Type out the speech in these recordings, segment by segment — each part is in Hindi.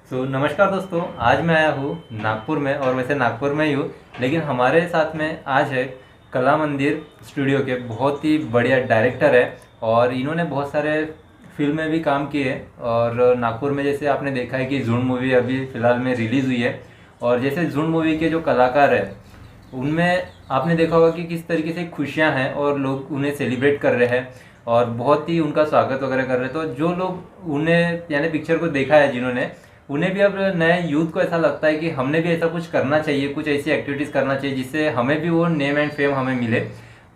नमस्कार दोस्तों। आज मैं आया हूँ नागपुर में, और वैसे नागपुर में ही हूँ, लेकिन हमारे साथ में आज है कला मंदिर स्टूडियो के बहुत ही बढ़िया डायरेक्टर है। और इन्होंने बहुत सारे फिल्म में भी काम किए हैं। और नागपुर में जैसे आपने देखा है कि जून मूवी अभी फ़िलहाल में रिलीज़ हुई है। और जैसे जून मूवी के जो कलाकार हैं उनमें आपने देखा होगा कि किस तरीके से खुशियां हैं और लोग उन्हें सेलिब्रेट कर रहे हैं और बहुत ही उनका स्वागत वगैरह कर रहे हैं। तो जो लोग उन्हें यानी पिक्चर को देखा है जिन्होंने, उन्हें भी अब नए यूथ को ऐसा लगता है कि हमने भी ऐसा कुछ करना चाहिए, कुछ ऐसी एक्टिविटीज़ करना चाहिए जिससे हमें भी वो नेम एंड फेम हमें मिले।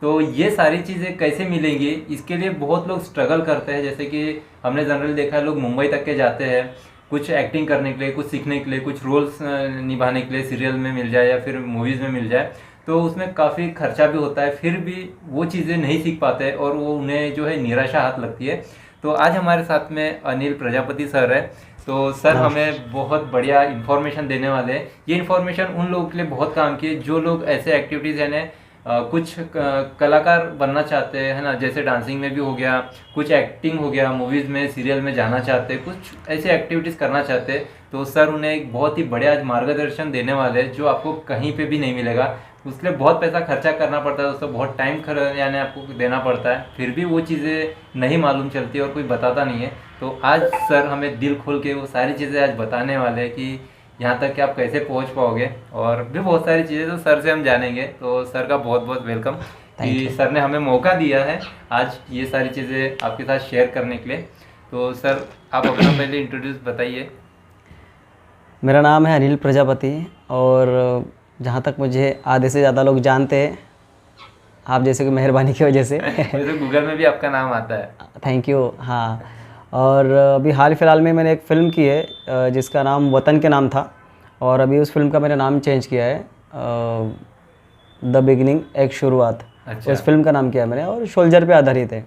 तो ये सारी चीज़ें कैसे मिलेंगी, इसके लिए बहुत लोग स्ट्रगल करते हैं। जैसे कि हमने जनरली देखा है, लोग मुंबई तक के जाते हैं कुछ एक्टिंग करने के लिए, कुछ सीखने के लिए, कुछ रोल्स निभाने के लिए, सीरियल में मिल जाए या फिर मूवीज़ में मिल जाए। तो उसमें काफ़ी खर्चा भी होता है, फिर भी वो चीज़ें नहीं सीख पाते और वो उन्हें जो है निराशा हाथ लगती है। तो आज हमारे साथ में अनिल प्रजापति सर है। तो सर हमें बहुत बढ़िया इन्फॉर्मेशन देने वाले हैं। ये इन्फॉर्मेशन उन लोगों के लिए बहुत काम की है जो लोग ऐसे एक्टिविटीज़ यानी कुछ कलाकार बनना चाहते हैं, है ना। जैसे डांसिंग में भी हो गया, कुछ एक्टिंग हो गया, मूवीज़ में सीरियल में जाना चाहते हैं, कुछ ऐसे एक्टिविटीज़ करना चाहते हैं। तो सर उन्हें एक बहुत ही बढ़िया आज मार्गदर्शन देने वाले हैं जो आपको कहीं पे भी नहीं मिलेगा। उसके लिए बहुत पैसा खर्चा करना पड़ता है दोस्तों, बहुत टाइम यानी आपको देना पड़ता है, फिर भी वो चीज़ें नहीं मालूम चलती और कोई बताता नहीं है। तो आज सर हमें दिल खोल के वो सारी चीज़ें आज बताने वाले हैं कि यहाँ तक कि आप कैसे पहुँच पाओगे, और भी बहुत सारी चीज़ें तो सर से हम जानेंगे। तो सर का बहुत बहुत वेलकम कि सर ने हमें मौका दिया है आज ये सारी चीज़ें आपके साथ शेयर करने के लिए। तो सर आप अपना पहले इंट्रोड्यूस बताइए। मेरा नाम है अनिल प्रजापति, और जहाँ तक मुझे आधे से ज़्यादा लोग जानते हैं, आप जैसे कि मेहरबानी की वजह से वैसे गूगल में भी आपका नाम आता है। Thank you. हाँ, और अभी हाल फिलहाल में मैंने एक फ़िल्म की है जिसका नाम वतन के नाम था, और अभी उस फिल्म का मैंने नाम चेंज किया है, द बिगिनिंग, एक शुरुआत। अच्छा। उस फिल्म का नाम किया है मैंने, और सोल्जर पे आधारित है।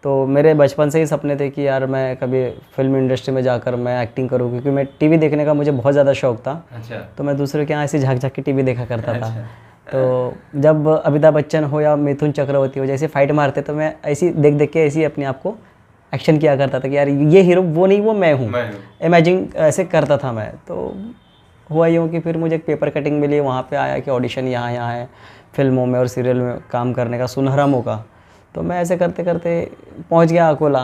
तो मेरे बचपन से ही सपने थे कि यार मैं कभी फिल्म इंडस्ट्री में जाकर मैं एक्टिंग करूँ, क्योंकि मैं टीवी देखने का मुझे बहुत ज़्यादा शौक था। अच्छा। तो मैं दूसरे के यहाँ ऐसे झाँक झाँक के टीवी देखा करता था। अच्छा। तो जब अमिताभ बच्चन हो या मिथुन चक्रवर्ती हो जैसे फाइट मारते, तो मैं ऐसी देख देख के ऐसी अपने आप को एक्शन किया करता था कि यार ये हीरो वो नहीं, वो मैं हूँ, इमेजिन ऐसे करता था मैं। तो हुआ यूँ कि फिर मुझे एक पेपर कटिंग मिली, वहाँ पे आया कि ऑडिशन यहाँ यहाँ है, फिल्मों में और सीरियल में काम करने का सुनहरा मौका। तो मैं ऐसे करते करते पहुँच गया अकोला।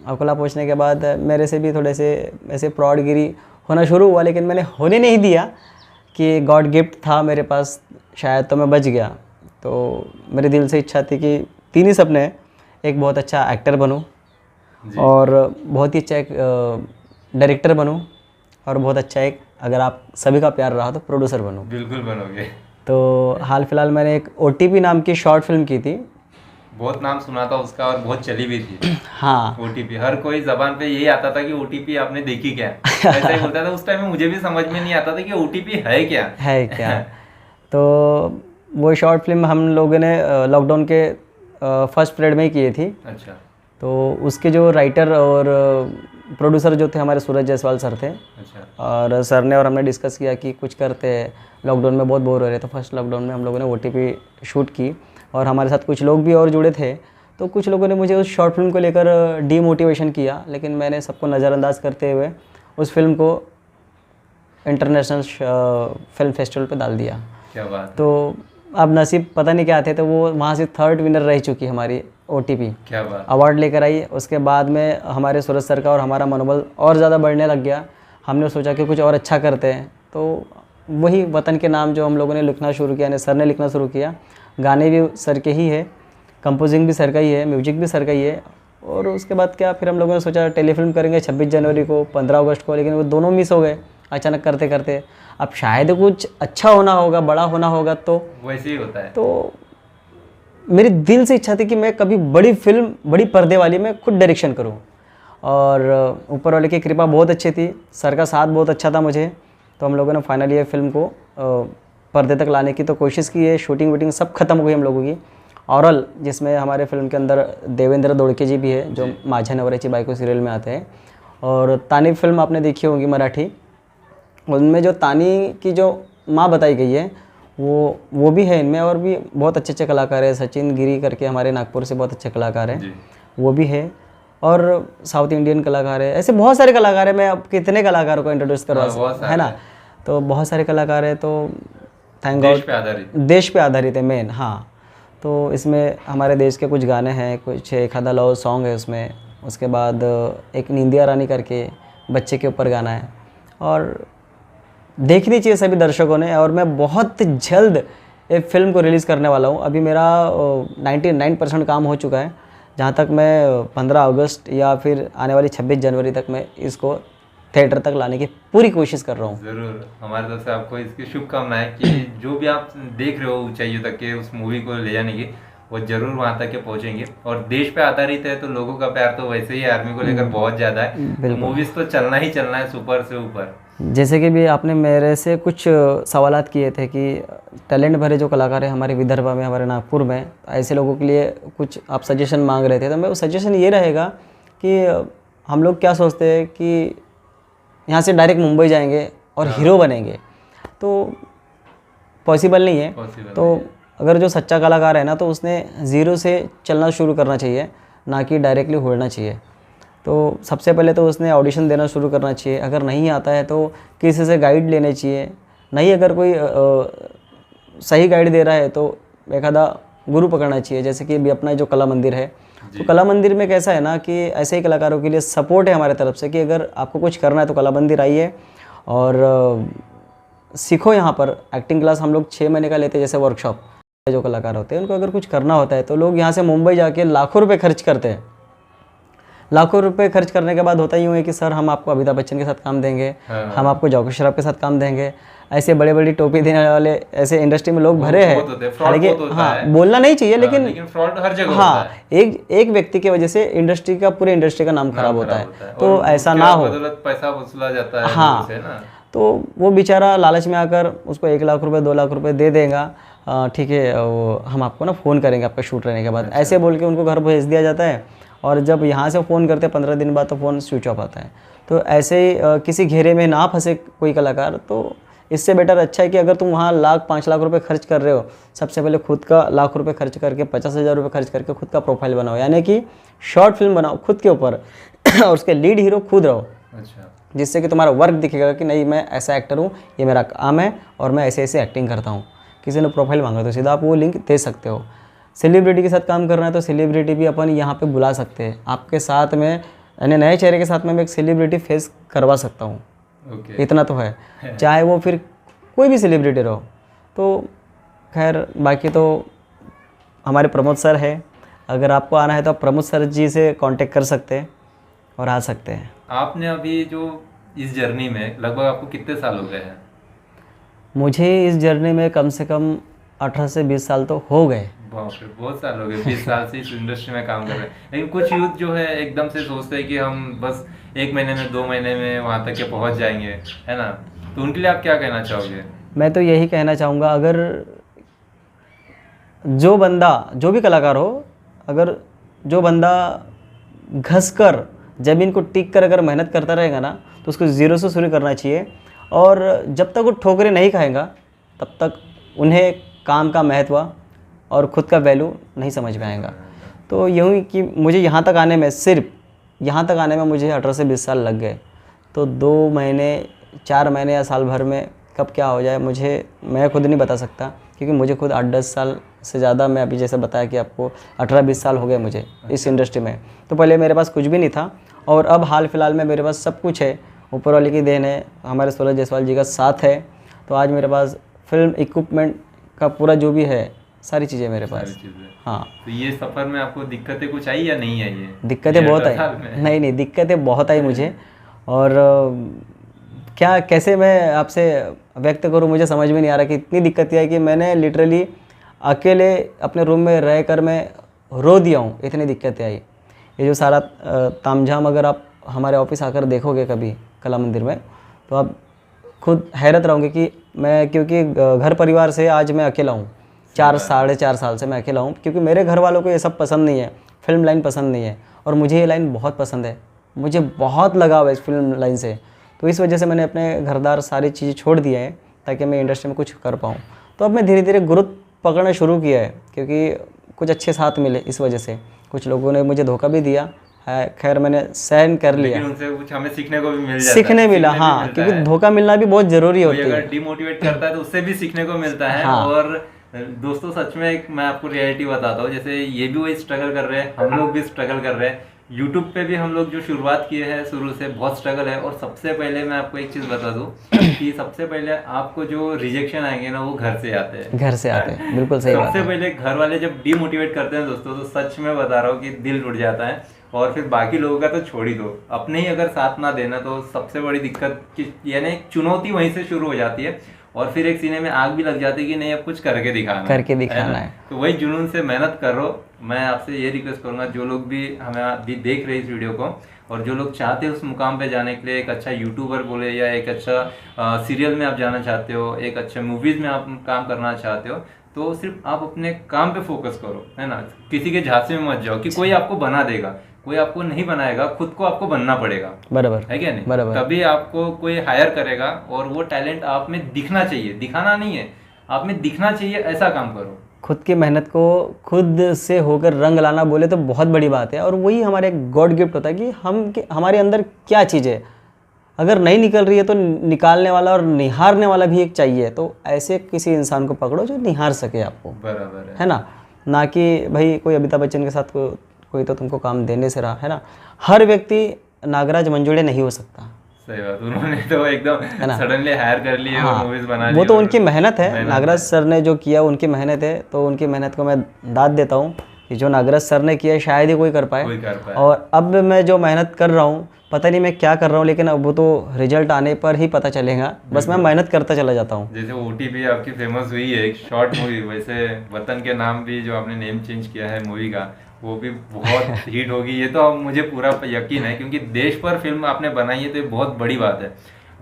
अकोला पहुँचने के बाद मेरे से भी थोड़े से ऐसे प्रॉडगिरी होना शुरू हुआ, लेकिन मैंने होने नहीं दिया कि गॉड गिफ्ट था मेरे पास शायद, तो मैं बच गया। तो मेरे दिल से इच्छा थी कि तीन ही सपने, एक बहुत अच्छा एक्टर बनूं, और बहुत ही अच्छा एक डायरेक्टर बनूं, और बहुत अच्छा एक, अगर आप सभी का प्यार रहा तो प्रोड्यूसर बनूं। बिल्कुल बनोगे। तो हाल फिलहाल मैंने एक OTP नाम की शॉर्ट फिल्म की थी। बहुत नाम सुना था उसका और बहुत चली भी थी। हाँ, OTP हर कोई जबान पे यही आता था कि OTP आपने देखी क्या, ऐसा ही बोलता था। उस टाइम में मुझे भी समझ में नहीं आता था कि OTP है क्या तो वो शॉर्ट फिल्म हम लोगों ने लॉकडाउन के फर्स्ट पीरियड में ही की थी। अच्छा। तो उसके जो राइटर और प्रोड्यूसर जो थे हमारे सूरज जायसवाल सर थे। अच्छा। और सर ने और हमने डिस्कस किया कि कुछ करते हैं, लॉकडाउन में बहुत बोर हो रहे थे। फर्स्ट लॉकडाउन में हम लोगों ने OTP शूट की, और हमारे साथ कुछ लोग भी और जुड़े थे। तो कुछ लोगों ने मुझे उस शॉर्ट फिल्म को लेकर डीमोटिवेशन किया, लेकिन मैंने सबको नज़रअंदाज करते हुए उस फिल्म को इंटरनेशनल फिल्म फेस्टिवल पे डाल दिया। क्या बात। तो अब नसीब पता नहीं क्या थे, तो वो वहाँ से थर्ड विनर रह चुकी हमारी OTP। क्या बात। अवार्ड लेकर आई। उसके बाद में हमारे सूरज सर का और हमारा मनोबल और ज़्यादा बढ़ने लग गया। हमने सोचा कि कुछ और अच्छा करते हैं। तो वही वतन के नाम जो हम लोगों ने लिखना शुरू किया, यानी सर ने लिखना शुरू किया। गाने भी सर के ही है, कंपोजिंग भी सर का ही है, म्यूजिक भी सर का ही है। और उसके बाद क्या, फिर हम लोगों ने सोचा टेलीफिल्म करेंगे 26 जनवरी को, 15 अगस्त को, लेकिन वो दोनों मिस हो गए अचानक करते करते। अब शायद कुछ अच्छा होना होगा, बड़ा होना होगा, तो वैसे ही होता है। तो मेरी दिल से इच्छा थी कि मैं कभी बड़ी फिल्म, बड़ी पर्दे वाली मैं खुद डायरेक्शन करूं। और ऊपर वाले की कृपा बहुत अच्छी थी, सर का साथ बहुत अच्छा था मुझे। तो हम लोगों ने फाइनली ये फिल्म को पर्दे तक लाने की तो कोशिश की है। शूटिंग वूटिंग सब खत्म हो गई हम लोगों की। औरल, जिसमें हमारे फिल्म के अंदर देवेंद्र दोड़के जी भी है, जो माझ्या नवऱ्याची बायको सीरियल में आते हैं। और तानी फिल्म आपने देखी होगी मराठी, उनमें जो तानी की जो माँ बताई गई है वो भी है इनमें। और भी बहुत अच्छे अच्छे कलाकार हैं, सचिन गिरी करके हमारे नागपुर से बहुत अच्छे कलाकार हैं, वो भी है। और साउथ इंडियन कलाकार है, ऐसे बहुत सारे कलाकार हैं। मैं अब कितने कलाकारों को इंट्रोड्यूस करवा सकता है ना, तो बहुत सारे कलाकार हैं। तो थैंक गॉड देश पे आधारित है मेन। हाँ, तो इसमें हमारे देश के कुछ गाने हैं, कुछ एक आधा लव सॉन्ग है उसमें, उसके बाद एक निंदिया रानी करके बच्चे के ऊपर गाना है, और देखनी चाहिए सभी दर्शकों ने। और मैं बहुत जल्द एक फ़िल्म को रिलीज़ करने वाला हूँ। अभी मेरा 99% काम हो चुका है, जहाँ तक मैं 15 अगस्त या फिर आने वाली 26 जनवरी तक मैं इसको थिएटर तक लाने की पूरी कोशिश कर रहा हूँ। ज़रूर, हमारे तरफ से आपको इसकी शुभकामनाएं कि जो भी आप देख रहे हो ऊंचाइयों तक के उस मूवी को ले जाने की, वो जरूर वहाँ तक के पहुँचेंगे। और देश पे आधारित है तो लोगों का प्यार तो वैसे ही आर्मी को लेकर बहुत ज़्यादा है, तो मूवीज़ तो चलना ही चलना है सुपर से ऊपर। जैसे कि भी आपने मेरे से कुछ सवालात किए थे कि टैलेंट भरे जो कलाकार हैं हमारे विदर्भ में, हमारे नागपुर में, ऐसे लोगों के लिए कुछ आप सजेशन मांग रहे थे, तो मैं सजेशन ये रहेगा कि हम लोग क्या सोचते हैं कि यहाँ से डायरेक्ट मुंबई जाएंगे और हीरो बनेंगे, तो पॉसिबल नहीं है। तो अगर जो सच्चा कलाकार है ना, तो उसने ज़ीरो से चलना शुरू करना चाहिए, ना कि डायरेक्टली उड़ना चाहिए। तो सबसे पहले तो उसने ऑडिशन देना शुरू करना चाहिए। अगर नहीं आता है तो किसी से गाइड लेने चाहिए। नहीं, अगर कोई सही गाइड दे रहा है तो एक आधा गुरु पकड़ना चाहिए। जैसे कि अभी अपना जो कला मंदिर है, तो कला मंदिर में कैसा है ना कि ऐसे ही कलाकारों के लिए सपोर्ट है हमारे तरफ से कि अगर आपको कुछ करना है तो कला मंदिर आइए और सीखो। यहाँ पर एक्टिंग क्लास हम लोग 6 महीने का लेते हैं। जैसे वर्कशॉप जो कलाकार होते हैं उनको अगर कुछ करना होता है तो लोग यहाँ से मुंबई जाके लाखों रुपये खर्च करते हैं। लाखों रुपए खर्च करने के बाद होता ही है कि सर हम आपको अमिताभ बच्चन के साथ काम देंगे, हम आपको जॉकी श्रॉफ के साथ काम देंगे। ऐसे बड़ी बड़ी टोपी देने वाले ऐसे इंडस्ट्री में लोग भरे हैं। हालांकि हाँ, बोलना नहीं चाहिए, लेकिन फ्रॉड हर जगह हाँ, होता है। एक व्यक्ति की वजह से इंडस्ट्री का, पूरे इंडस्ट्री का नाम खराब होता है। तो ऐसा ना हो, पैसा वसूला जाता है। हाँ, तो वो बेचारा लालच में आकर उसको 1 लाख रुपए 2 लाख रुपए दे देगा, ठीक है हम आपको ना फ़ोन करेंगे आपका शूट रहने के बाद, ऐसे बोल के उनको घर भेज दिया जाता है। और जब यहाँ से फ़ोन करते हैं 15 दिन बाद तो फ़ोन स्विच ऑफ आता है। तो ऐसे ही किसी घेरे में ना फंसे कोई कलाकार। तो इससे बेटर अच्छा है कि अगर तुम वहाँ 5 लाख रुपए खर्च कर रहे हो, सबसे पहले खुद का लाख रुपए खर्च करके 50,000 रुपये खर्च करके खुद का प्रोफाइल बनाओ, यानी कि शॉर्ट फिल्म बनाओ खुद के ऊपर और उसके लीड हीरो खुद रहो। अच्छा, जिससे कि तुम्हारा वर्क दिखेगा कि नहीं मैं ऐसा एक्टर हूँ, ये मेरा काम है और मैं ऐसे ऐसे एक्टिंग करता हूँ। किसी ने प्रोफाइल मांगा तो सीधा आप वो लिंक दे सकते हो। सेलिब्रिटी के साथ काम करना है तो सेलिब्रिटी भी अपन यहाँ पे बुला सकते हैं आपके साथ में, यानी नए चेहरे के साथ में मैं एक सेलिब्रिटी फेस करवा सकता हूँ। इतना तो है, चाहे वो फिर कोई भी सेलिब्रिटी रहो। तो खैर बाकी तो हमारे प्रमोद सर है, अगर आपको आना है तो आप प्रमोद सर जी से कांटेक्ट कर सकते हैं और आ सकते हैं। आपने अभी जो इस जर्नी में लगभग आपको कितने साल हो गए हैं? मुझे इस जर्नी में कम से कम 18 से 20 साल तो हो गए। बहुत साल हो गए, 20 साल से इस इंडस्ट्री में काम कर रहे हैं। लेकिन कुछ यूथ जो है एकदम से सोचते हैं कि हम बस 1 महीने में 2 महीने में वहाँ तक के पहुँच जाएंगे, है ना? तो उनके लिए आप क्या कहना चाहोगे? मैं तो यही कहना चाहूँगा, अगर जो बंदा, जो भी कलाकार हो, अगर जो बंदा घस कर ज़मीन को टिक कर अगर मेहनत करता रहेगा ना, तो उसको ज़ीरो से शुरू करना चाहिए। और जब तक वो ठोकरें नहीं खाएगा तब तक उन्हें काम का महत्व और ख़ुद का वैल्यू नहीं समझ में आएगा। तो यूँ कि मुझे यहाँ तक आने में, सिर्फ यहाँ तक आने में मुझे 18 से 20 साल लग गए। तो 2 महीने 4 महीने या साल भर में कब क्या हो जाए मैं खुद नहीं बता सकता, क्योंकि मुझे खुद 8-10 साल से ज़्यादा, मैं अभी जैसे बताया कि आपको 18-20 साल हो गए मुझे इस इंडस्ट्री में। तो पहले मेरे पास कुछ भी नहीं था और अब हाल फिलहाल में मेरे पास सब कुछ है। ऊपर वाले की देन है, हमारे सूरज जायसवाल जी का साथ है। तो आज मेरे पास फिल्म इक्विपमेंट का पूरा जो भी है, सारी चीज़ें मेरे पास। हाँ, तो ये सफ़र में आपको दिक्कतें कुछ आई या नहीं आई है? दिक्कतें बहुत आई। नहीं, दिक्कतें बहुत आई मुझे। और क्या कैसे मैं आपसे व्यक्त करूँ, मुझे समझ में नहीं आ रहा कि इतनी दिक्कतें आई कि मैंने लिटरली अकेले अपने रूम में रहकर मैं रो दिया हूँ, इतनी दिक्कतें आई। ये जो सारा तामझाम अगर आप हमारे ऑफिस आकर देखोगे कभी कला मंदिर में, तो आप खुद हैरत रहोगे कि मैं, क्योंकि घर परिवार से आज मैं अकेला हूँ। 4-4.5 साल से मैं अकेला हूँ, क्योंकि मेरे घर वालों को ये सब पसंद नहीं है, फिल्म लाइन पसंद नहीं है। और मुझे ये लाइन बहुत पसंद है, मुझे बहुत लगाव है इस फिल्म लाइन से। तो इस वजह से मैंने अपने घरदार सारी चीज़ें छोड़ दिया है ताकि मैं इंडस्ट्री में कुछ कर पाऊँ। तो अब मैं धीरे धीरे ग्रोथ पकड़ना शुरू किया है, क्योंकि कुछ अच्छे साथ मिले। इस वजह से कुछ लोगों ने मुझे धोखा भी दिया है, खैर मैंने सहन कर लिया। लेकिन उनसे कुछ हमें सीखने को भी मिल जाता है, सीखने मिला, हाँ, क्योंकि धोखा मिलना भी बहुत जरूरी होती है। अगर डिमोटिवेट करता है तो उससे भी सीखने को मिलता है। हाँ। और दोस्तों सच में एक मैं आपको रियलिटी बताता हूँ, जैसे ये भी वही स्ट्रगल कर रहे हैं, हम लोग भी स्ट्रगल कर रहे हैं। यूट्यूब पे भी हम लोग जो शुरुआत किए हैं शुरू से बहुत स्ट्रगल है। और सबसे पहले मैं आपको एक चीज़ बता दूं कि सबसे पहले आपको जो रिजेक्शन आएंगे ना वो घर से आते हैं, घर से आते हैं, बिल्कुल सही बात सबसे है। पहले घर वाले जब डिमोटिवेट करते हैं दोस्तों, तो सच में बता रहा हूँ कि दिल टूट जाता है। और फिर बाकी लोगों का तो छोड़ ही दो, अपने ही अगर साथ ना देना तो सबसे बड़ी दिक्कत यानी चुनौती वहीं से शुरू हो जाती है। और फिर एक सीने में आग भी लग जाती है कि नहीं अब कुछ करके दिखाना है। तो वही जुनून से मेहनत करो। मैं आपसे ये रिक्वेस्ट करूंगा, जो लोग भी हमें अभी देख रहे हैं इस वीडियो को, और जो लोग चाहते हैं उस मुकाम पे जाने के लिए, एक अच्छा यूट्यूबर बोले या एक अच्छा सीरियल में आप जाना चाहते हो, एक अच्छे मूवीज में आप काम करना चाहते हो, तो सिर्फ आप अपने काम पे फोकस करो, है ना। किसी के झांसे में मत जाओ कि कोई आपको बना देगा, कोई आपको नहीं बनाएगा, खुद को आपको बनना पड़ेगा, बराबर है क्या नहीं? बराबर। तभी आपको कोई हायर करेगा। और वो टैलेंट आप में दिखना चाहिए, दिखाना नहीं है, आप में दिखना चाहिए, ऐसा काम करो। खुद की मेहनत को खुद से होकर रंग लाना बोले तो बहुत बड़ी बात है। और वही हमारे गॉड गिफ्ट होता है कि हमारे अंदर क्या चीज़ है, अगर नहीं निकल रही है तो निकालने वाला और निहारने वाला भी एक चाहिए। तो ऐसे किसी इंसान को पकड़ो जो निहार सके आपको, बराबर है ना कि भाई कोई अमिताभ बच्चन के साथ कोई तो तुमको काम देने से रहा, है ना। हर व्यक्ति नागराज मंजुळे नहीं हो सकता। सही बात, उन्होंने तो एकदम सडनली हायर कर लिए और मूवीज बना ली। वो तो उनकी मेहनत है, नागराज सर ने जो किया उनकी मेहनत है। तो उनकी मेहनत को मैं दाद देता हूँ कि जो नागराज सर ने किया शायद ही कोई कर पाए। और अब मैं जो मेहनत कर रहा हूँ, पता नहीं मैं क्या कर रहा हूँ, लेकिन अब वो तो रिजल्ट आने पर ही पता चलेगा। बस मैं मेहनत करता चला जाता हूँ। जैसे OTP आपकी फेमस हुई है एक शॉर्ट मूवी, वैसे वतन के नाम भी जो आपने नेम चेंज किया है मूवी का, वो भी बहुत हिट होगी, ये तो मुझे पूरा यकीन है। क्योंकि देश पर फिल्म आपने बनाई है तो ये बहुत बड़ी बात है।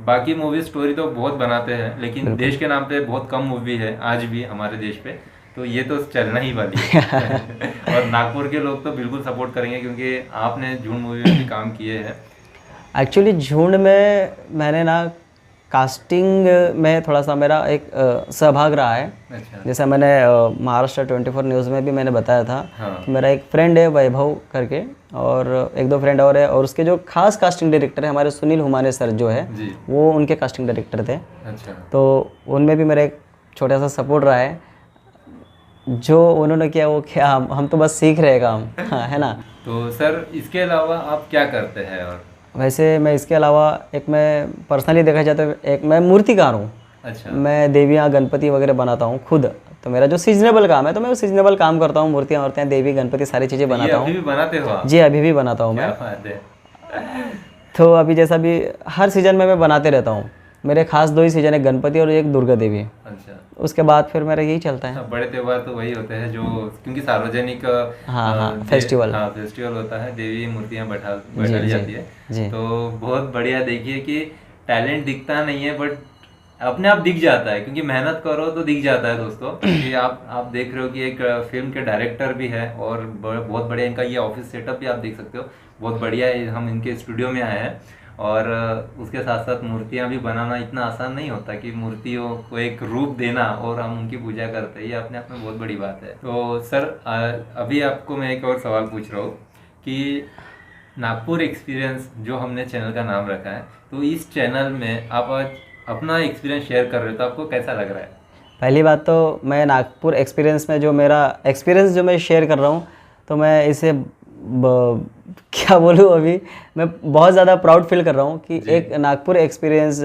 बाकी मूवी स्टोरी तो बहुत बनाते हैं, लेकिन देश के नाम पे बहुत कम मूवी है आज भी हमारे देश पे, तो ये तो चलना ही वाली है। और नागपुर के लोग तो बिल्कुल सपोर्ट करेंगे, क्योंकि आपने झुंड मूवी में भी काम किए हैं। एक्चुअली झुंड में मैंने ना कास्टिंग में थोड़ा सा मेरा एक सहभाग रहा है। अच्छा। जैसा मैंने महाराष्ट्र 24 न्यूज़ में भी मैंने बताया था। हाँ। कि मेरा एक फ्रेंड है वैभव करके, और एक दो फ्रेंड और है, और उसके जो खास कास्टिंग डायरेक्टर है हमारे सुनील हुमाने सर जो है जी। वो उनके कास्टिंग डायरेक्टर थे। अच्छा। तो उनमें भी मेरा एक छोटा सा सपोर्ट रहा है। जो उन्होंने किया वो क्या, हम तो बस सीख रहे काम, हाँ, है ना। तो सर इसके अलावा आप क्या करते हैं? और वैसे मैं इसके अलावा एक, मैं पर्सनली देखा जाए तो एक मैं मूर्तिकार हूँ। अच्छा। मैं देवियाँ गणपति वगैरह बनाता हूँ खुद। तो मेरा जो सीजनेबल काम है तो मैं वो सीजनेबल काम करता हूँ, मूर्तियाँ औरतें देवी गणपति सारी चीज़ें बनाता हूँ। अभी भी बनाते हो आप? जी अभी भी बनाता हूँ मैं। क्या बात है। तो अभी जैसा भी हर सीजन में मैं बनाते रहता हूँ। मेरे खास 2 ही सीजन है, गणपति और एक दुर्गा देवी। अच्छा। उसके बाद फिर मेरा यही चलता है। बड़े त्योहार तो वही होते हैं जो, क्योंकि सार्वजनिक फेस्टिवल होता है, देवी मूर्तियाँ बैठाई जाती है। तो बहुत बढ़िया। देखिए कि टैलेंट दिखता नहीं है बट अपने आप दिख जाता है, क्योंकि मेहनत करो तो दिख जाता है दोस्तों। कि आप देख रहे हो कि एक फिल्म के डायरेक्टर भी है, और बहुत बढ़िया इनका ये ऑफिस सेटअप भी आप देख सकते हो, बहुत बढ़िया है। हम इनके स्टूडियो में आए हैं, और उसके साथ साथ मूर्तियाँ भी बनाना इतना आसान नहीं होता कि मूर्तियों को एक रूप देना और हम उनकी पूजा करते हैं, ये अपने आप में बहुत बड़ी बात है। तो सर अभी आपको मैं एक और सवाल पूछ रहा हूँ कि नागपुर एक्सपीरियंस जो हमने चैनल का नाम रखा है, तो इस चैनल में आप आज अपना एक्सपीरियंस शेयर कर रहे हो, तो आपको कैसा लग रहा है? पहली बात तो मैं नागपुर एक्सपीरियंस में जो मेरा एक्सपीरियंस जो मैं शेयर कर रहा हूँ, तो मैं इसे क्या बोलूँ, अभी मैं बहुत ज़्यादा प्राउड फील कर रहा हूँ कि एक नागपुर एक्सपीरियंस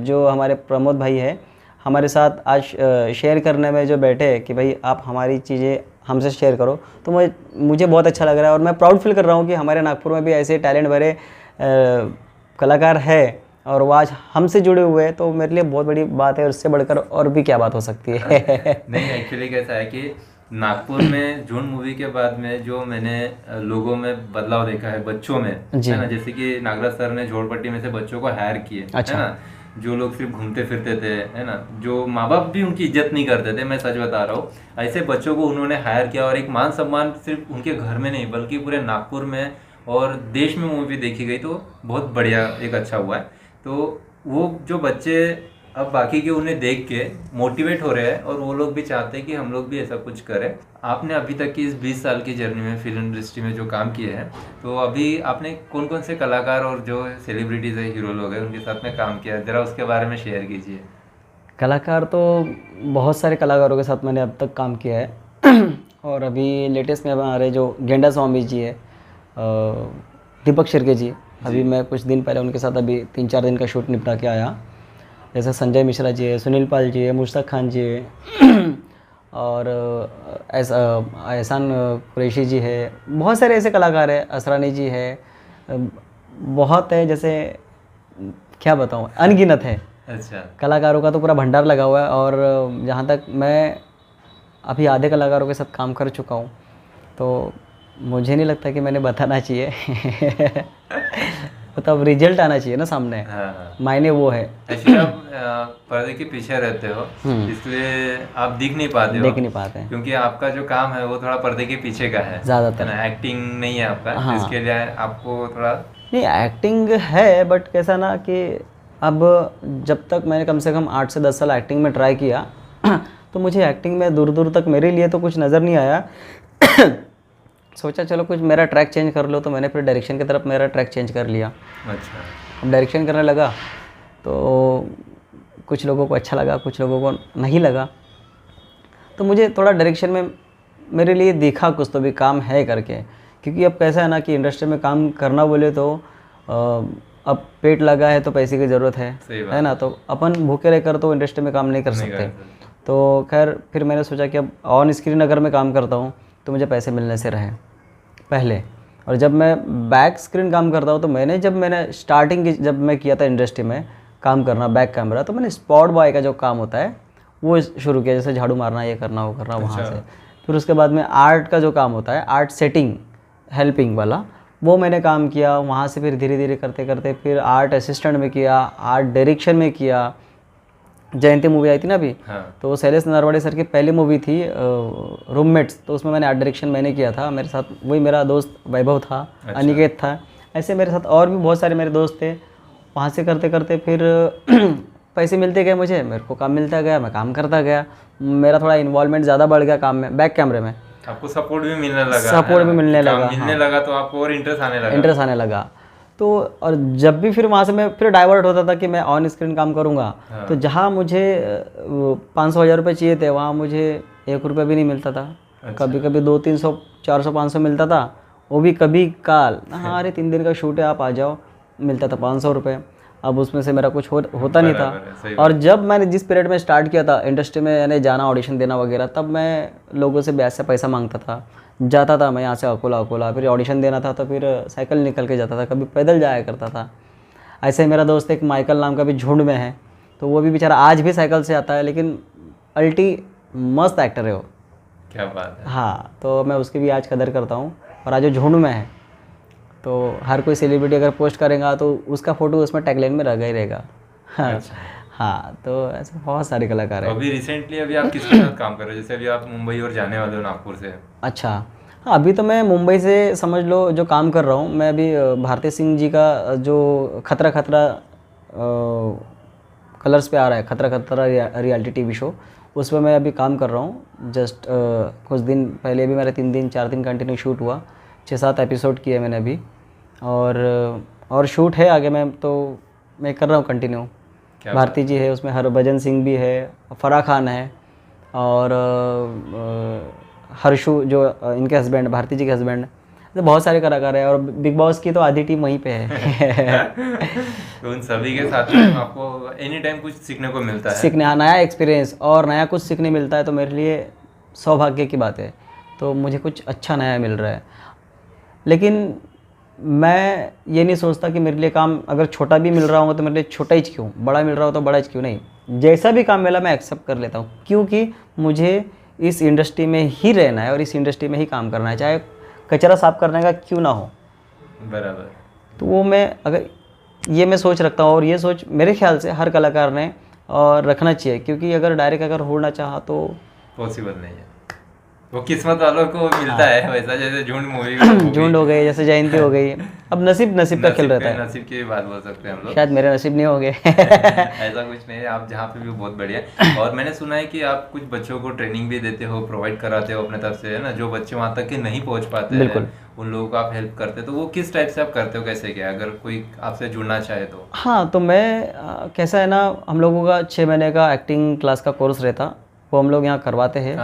जो हमारे प्रमोद भाई है हमारे साथ आज शेयर करने में जो बैठे कि भाई आप हमारी चीज़ें हमसे शेयर करो, तो मुझे बहुत अच्छा लग रहा है। और मैं प्राउड फील कर रहा हूँ कि हमारे नागपुर में भी ऐसे टैलेंट भरे कलाकार है और वो आज हमसे जुड़े हुए हैं, तो मेरे लिए बहुत बड़ी बात है। और उससे बढ़कर और भी क्या बात हो सकती है। नहीं, एक्चुअली कैसा है कि नागपुर में झुंड मूवी के बाद में जो मैंने लोगों में बदलाव देखा है, बच्चों में, है ना, जैसे कि नागराज सर ने झोड़पट्टी में से बच्चों को हायर किए, है ना, जो लोग सिर्फ घूमते फिरते थे, है ना, जो माँ बाप भी उनकी इज्जत नहीं करते थे, मैं सच बता रहा हूँ, ऐसे बच्चों को उन्होंने हायर किया। और एक मान सम्मान सिर्फ उनके घर में नहीं बल्कि पूरे नागपुर में और देश में मूवी देखी गई, तो बहुत बढ़िया एक अच्छा हुआ है। तो वो जो बच्चे अब बाकी के उन्हें देख के मोटिवेट हो रहे हैं और वो लोग भी चाहते हैं कि हम लोग भी ऐसा कुछ करें। आपने अभी तक की इस 20 साल की जर्नी में फिल्म इंडस्ट्री में जो काम किए हैं, तो अभी आपने कौन कौन से कलाकार और जो सेलिब्रिटीज़ है, हीरो लोग हैं, उनके साथ में काम किया, ज़रा उसके बारे में शेयर कीजिए। कलाकार तो बहुत सारे कलाकारों के साथ मैंने अब तक काम किया है और अभी लेटेस्ट में हमारे जो गेंडा स्वामी जी है, दीपक शिर्के जी, अभी मैं कुछ दिन पहले उनके साथ अभी 3-4 दिन का शूट निपटा के आया। जैसे संजय मिश्रा जी है, सुनील पाल जी है, मुश्ताक खान जी है और एहसान कुरैशी जी है, बहुत सारे ऐसे कलाकार हैं, असरानी जी है, बहुत है, जैसे क्या बताऊँ, अनगिनत है। अच्छा, कलाकारों का तो पूरा भंडार लगा हुआ है और जहाँ तक मैं अभी आधे कलाकारों के साथ काम कर चुका हूँ, तो मुझे नहीं लगता कि मैंने बताना चाहिए मतलब रिजल्ट आना चाहिए ना सामने। हाँ। मायने वो है। एक्चुअली आप पर्दे के पीछे रहते हो, इसलिए आप दिख नहीं पाते हो, देख नहीं पाते हैं क्योंकि आपका जो काम है वो थोड़ा पर्दे के पीछे का है ज़्यादातर। ना, एक्टिंग नहीं है आपका। हाँ। इसके लिए आपको थोड़ा नहीं, एक्टिंग है, बट कैसा ना कि अब जब तक मैंने कम से कम 8 से 10 साल एक्टिंग में ट्राई किया तो मुझे एक्टिंग में दूर दूर तक मेरे लिए तो कुछ नज़र नहीं आया सोचा चलो कुछ मेरा ट्रैक चेंज कर लो, तो मैंने फिर डायरेक्शन की तरफ मेरा ट्रैक चेंज कर लिया। अच्छा, अब डायरेक्शन करने लगा तो कुछ लोगों को अच्छा लगा, कुछ लोगों को नहीं लगा, तो मुझे थोड़ा डायरेक्शन में मेरे लिए दिखा कुछ तो भी काम है करके। क्योंकि अब कैसा है ना कि इंडस्ट्री में काम करना बोले तो अब पेट लगा है तो पैसे की ज़रूरत है ना, तो अपन भूखे रहकर तो इंडस्ट्री में काम नहीं कर सकते। तो खैर फिर मैंने सोचा कि अब ऑन स्क्रीन अगर मैं काम करता हूँ तो मुझे पैसे मिलने से रहे पहले, और जब मैं बैक स्क्रीन काम करता हूँ तो मैंने स्टार्टिंग की जब मैं किया था इंडस्ट्री में काम करना बैक कैमरा, तो मैंने स्पॉट बॉय का जो काम होता है वो शुरू किया, जैसे झाड़ू मारना, ये करना, वो करना, वहाँ से। फिर उसके बाद में आर्ट का जो काम होता है, आर्ट सेटिंग हेल्पिंग वाला, वो मैंने काम किया। वहाँ से फिर धीरे धीरे करते करते फिर आर्ट असिस्टेंट में किया, आर्ट डायरेक्शन में किया। जयंती मूवी आई थी ना अभी, हाँ। तो शैलेश नरवाड़े सर की पहली मूवी थी रूममेट्स, तो उसमें मैंने आर्ट डायरेक्शन मैंने किया था। मेरे साथ वही मेरा दोस्त वैभव था। अच्छा। अनिकेत था, ऐसे मेरे साथ और भी बहुत सारे मेरे दोस्त थे। वहाँ से करते करते फिर पैसे मिलते गए, मेरे को काम मिलता गया, मैं काम करता गया। मेरा थोड़ा इन्वॉल्वमेंट ज़्यादा बढ़ गया काम में, बैक कैमरे में। आपको सपोर्ट भी मिलने लगा, सपोर्ट भी मिलने लगा, मिलने लगा, तो आपको और इंटरेस्ट आने लगा। तो और जब भी फिर वहाँ से मैं फिर डाइवर्ट होता था कि मैं ऑन स्क्रीन काम करूँगा। हाँ। तो जहाँ मुझे 500-1000 रुपये चाहिए थे, वहाँ मुझे 1 रुपये भी नहीं मिलता था। अच्छा। कभी कभी 200-300, 400-500 मिलता था, वो भी कभी काल। हाँ अरे 3 दिन का शूट है, आप आ जाओ, मिलता था 500 रुपये। अब उसमें से मेरा कुछ होता नहीं था। और जब मैंने जिस पीरियड में स्टार्ट किया था इंडस्ट्री में, यानी जाना, ऑडिशन देना वगैरह, तब मैं लोगों से ब्याज से पैसा मांगता था। जाता था मैं यहाँ से अकोला, फिर ऑडिशन देना था तो फिर साइकिल निकल के जाता था, कभी पैदल जाया करता था। ऐसे ही मेरा दोस्त एक माइकल नाम का भी झुंड में है, तो वो भी बेचारा आज भी साइकिल से आता है, लेकिन अल्टी मस्त एक्टर है वो। क्या बात है। हाँ, तो मैं उसकी भी आज कदर करता हूँ। और आज वो झुंड में है, तो हर कोई सेलिब्रिटी अगर पोस्ट करेगा तो उसका फ़ोटो उसमें टैगलाइन में रह ही रहेगा। हाँ। अच्छा। हाँ, तो ऐसे बहुत सारे कलाकार हैं। अभी रिसेंटली अभी आप किसके साथ काम कर रहे हो? जैसे अभी आप मुंबई और जाने वाले हो नागपुर से। अच्छा। हाँ, अभी तो मैं मुंबई से समझ लो जो काम कर रहा हूँ। मैं अभी भारती सिंह जी का जो खतरा कलर्स पे आ रहा है, खतरा रियलिटी टीवी शो, उस पर मैं अभी काम कर रहा हूँ। जस्ट कुछ दिन पहले भी मेरा 3-4 दिन कंटिन्यू शूट हुआ, 6-7 एपिसोड किए मैंने अभी, और शूट है आगे। मैं कर रहा हूँ कंटिन्यू। भारती जी है उसमें, हरभजन सिंह भी है, फराह खान है, और हर्षु जो इनके हस्बैंड, भारती जी के हस्बैंड, तो बहुत सारे कलाकार हैं। और बिग बॉस की तो आधी टीम वहीं पे है। तो उन सभी के साथ में आपको एनी टाइम कुछ सीखने को मिलता है, नया एक्सपीरियंस और नया कुछ सीखने मिलता है, तो मेरे लिए सौभाग्य की बात है। तो मुझे कुछ अच्छा नया मिल रहा है, लेकिन मैं ये नहीं सोचता कि मेरे लिए काम अगर छोटा भी मिल रहा होगा तो मेरे लिए छोटा ही क्यों, बड़ा मिल रहा हो तो बड़ा ही क्यों नहीं। जैसा भी काम मिला मैं एक्सेप्ट कर लेता हूँ, क्योंकि मुझे इस इंडस्ट्री में ही रहना है और इस इंडस्ट्री में ही काम करना है, चाहे कचरा साफ करने का क्यों ना हो। बराबर। तो वो मैं सोच रखता हूँ, और ये सोच मेरे ख्याल से हर कलाकार ने और रखना चाहिए, क्योंकि अगर डायरेक्ट होना चाहा तो पॉसिबल नहीं है। वो किस्मत वालों को मिलता है, वैसा जैसे झुंड मूवी झुंड हो गई, जैसे जयंती हो गई, अब नसीब का खेल रहता है। नसीब की बात बोल सकते हैं हम लोग। शायद मेरे नसीब नहीं हो गए। ऐसा कुछ नहीं है, आप जहाँ पे भी बहुत बढ़िया है। और मैंने सुना है कि आप कुछ बच्चों को ट्रेनिंग भी देते हो, प्रोवाइड कराते हो अपने तरफ से, है ना, जो बच्चे वहाँ तक के नहीं पहुँच पाते हैं उन लोगों को आप हेल्प करते हो। तो वो किस टाइप से आप करते हो, कैसे क्या, अगर कोई आपसे जुड़ना चाहे तो? हाँ, तो मैं कैसा है ना, हम लोगों का 6 महीने का एक्टिंग क्लास का कोर्स रहता, वो हम लोग यहाँ करवाते हैं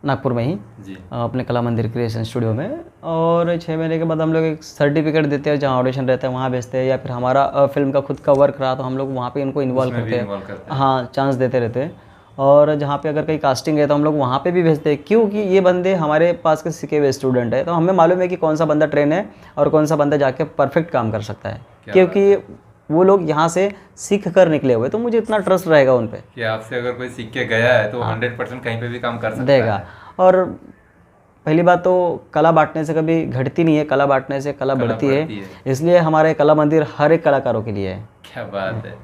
नागपुर में ही जी, अपने कला मंदिर क्रिएशन स्टूडियो में। और 6 महीने के बाद हम लोग एक सर्टिफिकेट देते हैं, जहाँ ऑडिशन रहता है वहाँ भेजते हैं, या फिर हमारा फिल्म का खुद का वर्क रहा तो हम लोग वहाँ पे इनको इन्वॉल्व करते हैं। हाँ, चांस देते रहते हैं। और जहाँ पे अगर कहीं कास्टिंग है तो हम लोग वहाँ पे भी भेजते हैं, क्योंकि ये बंदे हमारे पास के सीखे हुए स्टूडेंट है, तो हमें मालूम है कि कौन सा बंदा ट्रेन है और कौन सा बंदा जाके परफेक्ट काम कर सकता है, क्योंकि वो लोग यहाँ से सीख कर निकले हुए, तो मुझे इतना ट्रस्ट रहेगा उन पे कि आपसे अगर कोई सीख के गया है तो 100% कहीं पे भी काम कर सकता देगा। और पहली बात तो कला बांटने से कभी घटती नहीं है, कला बांटने से कला बढ़ती है, इसलिए हमारे कला मंदिर हर एक कलाकारों के लिए है। क्या बात है।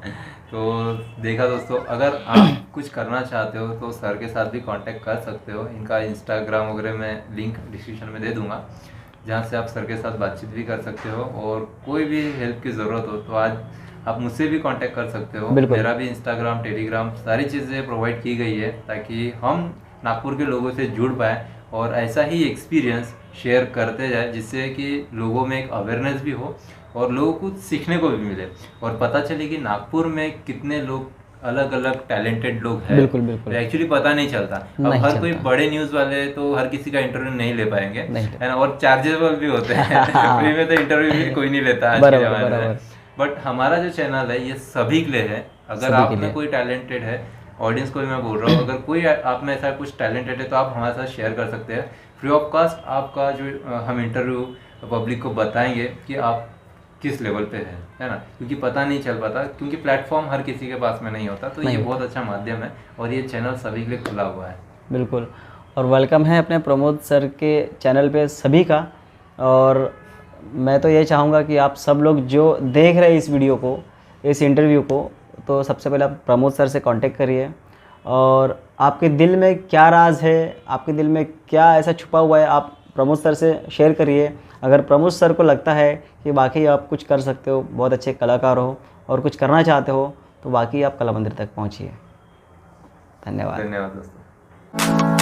तो देखा दोस्तों, अगर आप कुछ करना चाहते हो तो सर के साथ भी कांटेक्ट कर सकते हो। इनका इंस्टाग्राम वगैरह मैं लिंक डिस्क्रिप्शन में दे दूंगा, जहाँ से आप सर के साथ बातचीत भी कर सकते हो, और कोई भी हेल्प की ज़रूरत हो तो आज आप मुझसे भी कांटेक्ट कर सकते हो। मेरा भी इंस्टाग्राम, टेलीग्राम, सारी चीज़ें प्रोवाइड की गई है ताकि हम नागपुर के लोगों से जुड़ पाएँ और ऐसा ही एक्सपीरियंस शेयर करते जाए, जिससे कि लोगों में एक अवेयरनेस भी हो और लोगों को सीखने को भी मिले और पता चले कि नागपुर में कितने लोग अलग अलग टैलेंटेड लोग हैं। बिल्कुल बिल्कुल, एक्चुअली पता नहीं चलता। अब हर कोई बड़े न्यूज़ वाले तो हर किसी का इंटरव्यू नहीं ले पाएंगे, है ना, और चार्जेबल भी होते हैं। फ्री में तो इंटरव्यू भी कोई नहीं लेता आज के ज़माने में। बट हमारा जो चैनल है ये सभी के लिए है। अगर आप में कोई टैलेंटेड है, ऑडियंस को भी मैं बोल रहा हूँ, अगर कोई आप में ऐसा कुछ टैलेंटेड है तो आप हमारे साथ शेयर कर सकते हैं फ्री ऑफ कास्ट। आपका जो हम इंटरव्यू पब्लिक को बताएंगे कि आप किस लेवल पे है ना, क्योंकि पता नहीं चल पाता, क्योंकि प्लेटफॉर्म हर किसी के पास में नहीं होता। तो ये बहुत अच्छा माध्यम है और ये चैनल सभी के लिए खुला हुआ है। बिल्कुल, और वेलकम है अपने प्रमोद सर के चैनल पे सभी का। और मैं तो ये चाहूँगा कि आप सब लोग जो देख रहे हैं इस वीडियो को, इस इंटरव्यू को, तो सबसे पहले आप प्रमोद सर से कांटेक्ट करिए और आपके दिल में क्या राज है, आपके दिल में क्या ऐसा छुपा हुआ है, आप प्रमोद सर से शेयर करिए। अगर प्रमोद सर को लगता है कि वाकई आप कुछ कर सकते हो, बहुत अच्छे कलाकार हो और कुछ करना चाहते हो, तो वाकई आप कला मंदिर तक पहुँचिए। धन्यवाद। धन्यवाद दोस्तों।